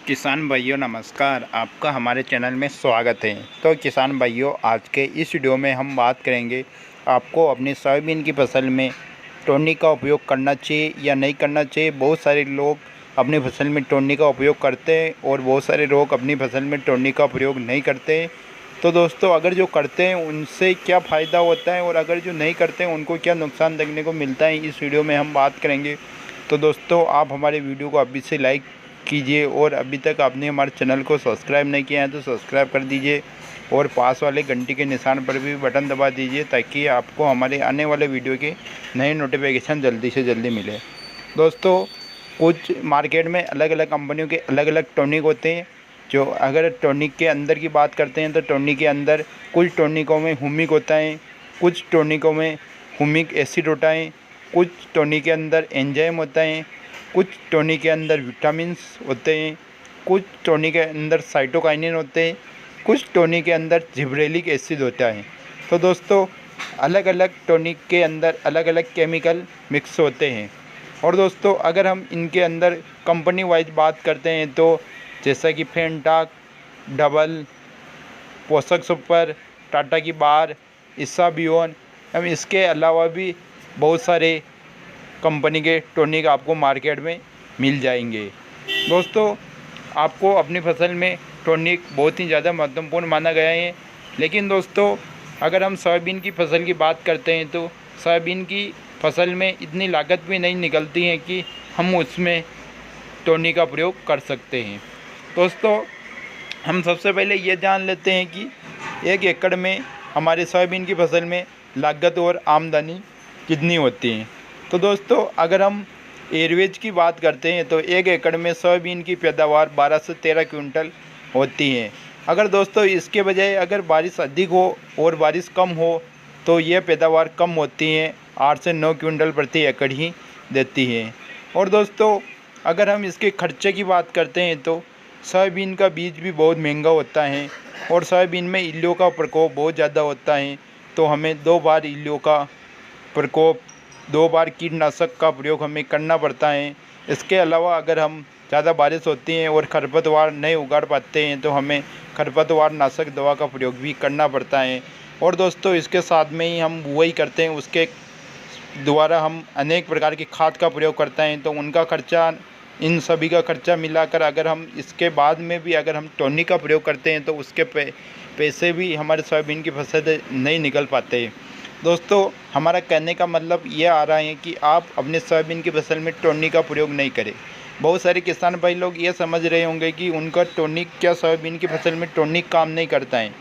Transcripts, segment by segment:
किसान भाइयों नमस्कार, आपका हमारे चैनल में स्वागत है। तो किसान भाइयों, आज के इस वीडियो में हम बात करेंगे आपको अपनी सोयाबीन की फसल में टोनी का उपयोग करना चाहिए या नहीं करना चाहिए। बहुत सारे लोग अपनी फसल में टोनी का उपयोग करते हैं और बहुत सारे लोग अपनी फसल में टोनी का प्रयोग नहीं करते हैं। तो दोस्तों, अगर जो करते हैं उनसे क्या फ़ायदा होता है और अगर जो नहीं करते हैं उनको क्या नुकसान देखने को मिलता है, इस वीडियो में हम बात करेंगे। तो दोस्तों, आप हमारे वीडियो को अभी से लाइक कीजिए और अभी तक आपने हमारे चैनल को सब्सक्राइब नहीं किया है तो सब्सक्राइब कर दीजिए और पास वाले घंटी के निशान पर भी बटन दबा दीजिए ताकि आपको हमारे आने वाले वीडियो के नए नोटिफिकेशन जल्दी से जल्दी मिले। दोस्तों, कुछ मार्केट में अलग अलग कंपनियों के अलग अलग टॉनिक होते हैं। जो अगर टॉनिक के अंदर की बात करते हैं तो टॉनिक के अंदर कुछ टॉनिकों में हुमिक होता है, कुछ टॉनिकों में हुमिक एसिड होता है, कुछ टॉनिक के अंदर एंजाइम होता है, कुछ टॉनिक के अंदर विटामिन्स होते हैं, कुछ टॉनिक के अंदर साइटोकाइनिन होते हैं, कुछ टॉनिक के अंदर जिब्रेलिक एसिड होता है। तो दोस्तों, अलग अलग टॉनिक के अंदर अलग अलग केमिकल मिक्स होते हैं। और दोस्तों, अगर हम इनके अंदर कंपनी वाइज बात करते हैं तो जैसा कि फेंटाक, डबल, पोषक सुपर, टाटा की बार, इसाबियोन, हम इसके अलावा भी बहुत सारे कंपनी के टॉनिक आपको मार्केट में मिल जाएंगे। दोस्तों, आपको अपनी फसल में टॉनिक बहुत ही ज़्यादा महत्वपूर्ण माना गया है। लेकिन दोस्तों, अगर हम सोयाबीन की फसल की बात करते हैं तो सोयाबीन की फसल में इतनी लागत भी नहीं निकलती है कि हम उसमें टॉनिक का प्रयोग कर सकते हैं। दोस्तों, हम सबसे पहले ये जान लेते हैं कि 1 एकड़ में हमारे सोयाबीन की फसल में लागत और आमदनी कितनी होती है। तो दोस्तों, अगर हम एवरेज की बात करते हैं तो 1 एकड़ में सोयाबीन की पैदावार 12 से 13 क्विंटल होती है। अगर दोस्तों इसके बजाय अगर बारिश अधिक हो और बारिश कम हो तो यह पैदावार कम होती है, 8 से 9 क्विंटल प्रति एकड़ ही देती है। और दोस्तों, अगर हम इसके खर्चे की बात करते हैं तो सोयाबीन का बीज भी बहुत महंगा होता है और सोयाबीन में इल्लियों का प्रकोप बहुत ज़्यादा होता है। तो हमें 2 बार इल्लियों का प्रकोप, 2 बार कीटनाशक का प्रयोग हमें करना पड़ता है। इसके अलावा अगर हम ज़्यादा बारिश होती है और खरपतवार नहीं उगाड़ पाते हैं तो हमें खरपतवार नाशक दवा का प्रयोग भी करना पड़ता है। और दोस्तों, इसके साथ में ही हम बुआई करते हैं, उसके द्वारा हम अनेक प्रकार की खाद का प्रयोग करते हैं। तो उनका खर्चा, इन सभी का खर्चा मिलाकर अगर हम इसके बाद में भी अगर हम टॉनिक का प्रयोग करते हैं तो उसके पैसे भी हमारे सोयाबीन की फसल नहीं निकल पाते। दोस्तों, हमारा कहने का मतलब ये आ रहा है कि आप अपने सोयाबीन की फसल में टॉनिक का प्रयोग नहीं करें। बहुत सारे किसान भाई लोग ये समझ रहे होंगे कि उनका टॉनिक, क्या सोयाबीन की फसल में टॉनिक काम नहीं करता है।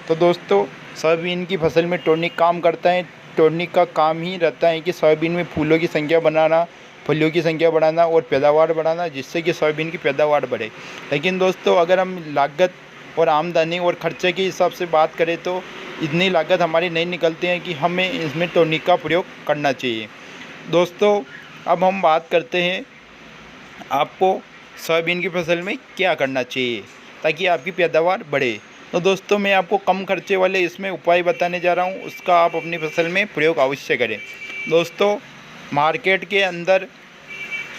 तो दोस्तों, सोयाबीन की फसल में टॉनिक काम करता है। टॉनिक का काम ही रहता है कि सोयाबीन में फूलों की संख्या बनाना, फलियों की संख्या बढ़ाना और पैदावार बढ़ाना, जिससे कि सोयाबीन की पैदावार बढ़े। लेकिन दोस्तों, अगर हम लागत और आमदनी और खर्चे के हिसाब से बात करें तो इतनी लागत हमारी नहीं निकलती है कि हमें इसमें टॉनिक का प्रयोग करना चाहिए। दोस्तों, अब हम बात करते हैं आपको सोयाबीन की फसल में क्या करना चाहिए ताकि आपकी पैदावार बढ़े। तो दोस्तों, मैं आपको कम खर्चे वाले इसमें उपाय बताने जा रहा हूँ, उसका आप अपनी फसल में प्रयोग अवश्य करें। दोस्तों, मार्केट के अंदर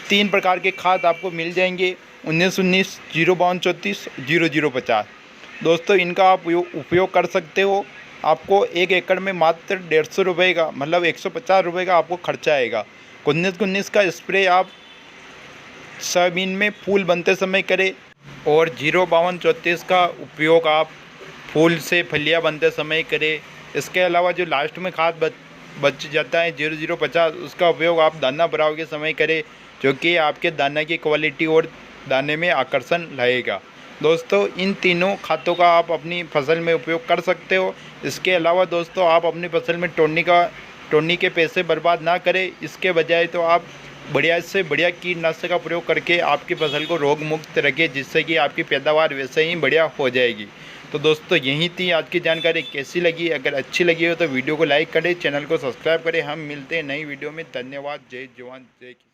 3 प्रकार के खाद आपको मिल जाएंगे, 19-19, 0-52-34, 00-50। दोस्तों, इनका आप उपयोग कर सकते हो। आपको 1 एकड़ में मात्र 150 रुपये का, मतलब 150 रुपये का आपको खर्चा आएगा। 19-19 का स्प्रे आप सोयाबीन में फूल बनते समय करें और 0-52-34 का उपयोग आप फूल से फलियां बनते समय करें। इसके अलावा जो लास्ट में खाद बच जाता है 00-50, उसका उपयोग आप दाना भराव के समय करें, जो कि आपके दाने की क्वालिटी और दाने में आकर्षण लाएगा। दोस्तों, इन तीनों खादों का आप अपनी फसल में उपयोग कर सकते हो। इसके अलावा दोस्तों, आप अपनी फसल में टॉनिक के पैसे बर्बाद ना करें। इसके बजाय तो आप बढ़िया से बढ़िया कीटनाशक का प्रयोग करके आपकी फसल को रोग मुक्त रखें, जिससे कि आपकी पैदावार वैसे ही बढ़िया हो जाएगी। तो दोस्तों, यही थी आज की जानकारी। कैसी लगी? अगर अच्छी लगी हो तो वीडियो को लाइक करें, चैनल को सब्सक्राइब करें। हम मिलते हैं नई वीडियो में। धन्यवाद। जय जवान जय किसान।